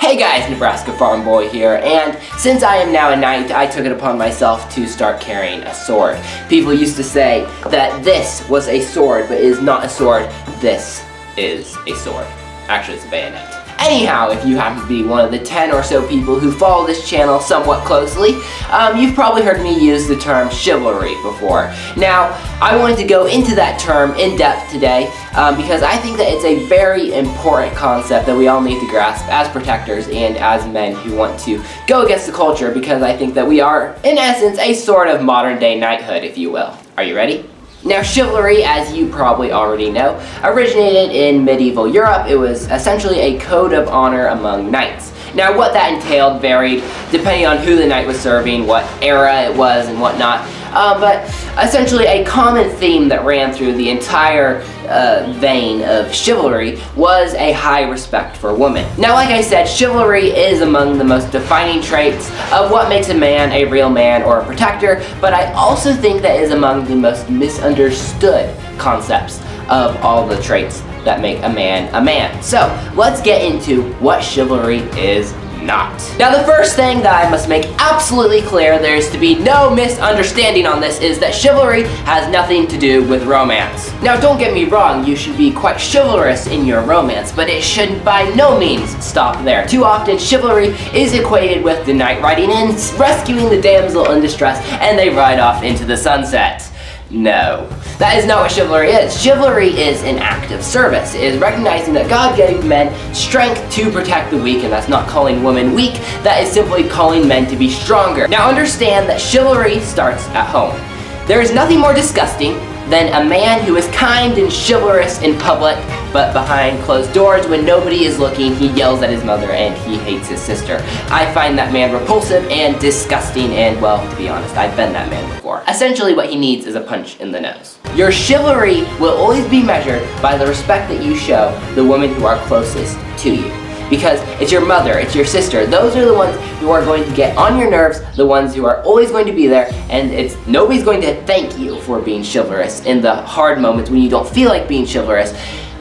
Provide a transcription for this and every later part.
Hey guys, Nebraska Farm Boy here, and since I am now a knight, I took it upon myself to start carrying a sword. People used to say that this was a sword, but it is not a sword. This is a sword. Actually, it's a bayonet. Anyhow, if you happen to be one of the 10 or so people who follow this channel somewhat closely, you've probably heard me use the term chivalry before. Now, I wanted to go into that term in depth today because I think that it's a very important concept that we all need to grasp as protectors and as men who want to go against the culture, because I think that we are, in essence, a sort of modern day knighthood, if you will. Are you ready? Now, chivalry, as you probably already know, originated in medieval Europe. It was essentially a code of honor among knights. Now, what that entailed varied depending on who the knight was serving, what era it was, and whatnot. But essentially, a common theme that ran through the entire vein of chivalry was a high respect for women. Now, like I said, chivalry is among the most defining traits of what makes a man a real man or a protector, but I also think that is among the most misunderstood concepts of all the traits that make a man a man. So, let's get into what chivalry is not. Now, the first thing that I must make absolutely clear, there is to be no misunderstanding on this, is that chivalry has nothing to do with romance. Now, don't get me wrong, you should be quite chivalrous in your romance, but it should by no means stop there. Too often, chivalry is equated with the knight riding in, rescuing the damsel in distress, and they ride off into the sunset. No, that is not what chivalry is. Chivalry is an act of service. It is recognizing that God gave men strength to protect the weak, and that's not calling women weak. That is simply calling men to be stronger. Now, understand that chivalry starts at home. There is nothing more disgusting than a man who is kind and chivalrous in public, but behind closed doors, when nobody is looking, he yells at his mother and he hates his sister. I find that man repulsive and disgusting, and well, to be honest, I've been that man before. Essentially, what he needs is a punch in the nose. Your chivalry will always be measured by the respect that you show the women who are closest to you. Because it's your mother, it's your sister, those are the ones who are going to get on your nerves, the ones who are always going to be there, and nobody's going to thank you for being chivalrous in the hard moments when you don't feel like being chivalrous,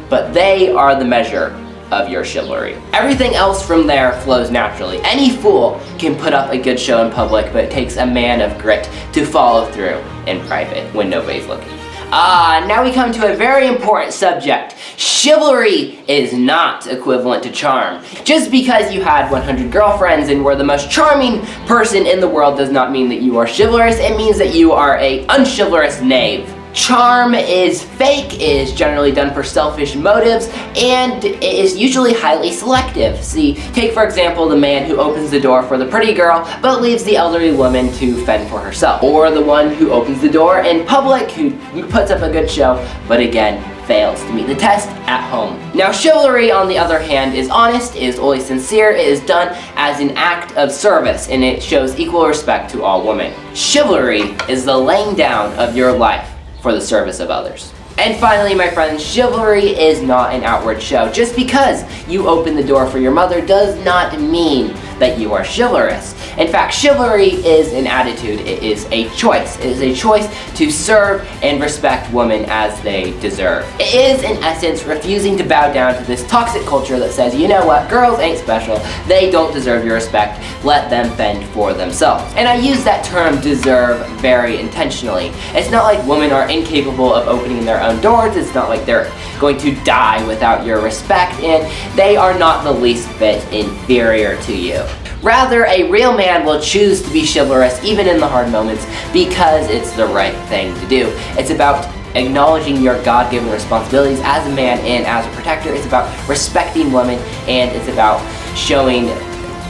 but they are the measure of your chivalry. Everything else from there flows naturally. Any fool can put up a good show in public, but it takes a man of grit to follow through in private when nobody's looking. Now we come to a very important subject. Chivalry is not equivalent to charm. Just because you had 100 girlfriends and were the most charming person in the world does not mean that you are chivalrous. It means that you are an unchivalrous knave. Charm is fake, it is generally done for selfish motives, and it is usually highly selective. See, take for example the man who opens the door for the pretty girl, but leaves the elderly woman to fend for herself. Or the one who opens the door in public, who puts up a good show, but again, fails to meet the test at home. Now, chivalry, on the other hand, is honest, is always sincere, it is done as an act of service, and it shows equal respect to all women. Chivalry is the laying down of your life for the service of others. And finally, my friends, chivalry is not an outward show. Just because you open the door for your mother does not mean that you are chivalrous. In fact, chivalry is an attitude. It is a choice. It is a choice to serve and respect women as they deserve. It is, in essence, refusing to bow down to this toxic culture that says, you know what, girls ain't special, they don't deserve your respect, let them fend for themselves. And I use that term deserve very intentionally. It's not like women are incapable of opening their own doors, it's not like they're going to die without your respect, and they are not the least bit inferior to you. Rather, a real man will choose to be chivalrous even in the hard moments because it's the right thing to do. It's about acknowledging your God-given responsibilities as a man and as a protector. It's about respecting women, and it's about showing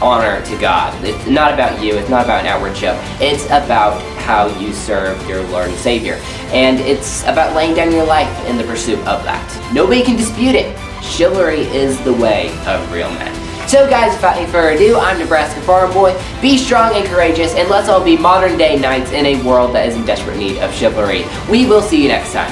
honor to God. It's not about you, it's not about an outward show. It's about how you serve your Lord and Savior. And it's about laying down your life in the pursuit of that. Nobody can dispute it. Chivalry is the way of real men. So guys, without any further ado, I'm Nebraska Farm Boy. Be strong and courageous, and let's all be modern day knights in a world that is in desperate need of chivalry. We will see you next time.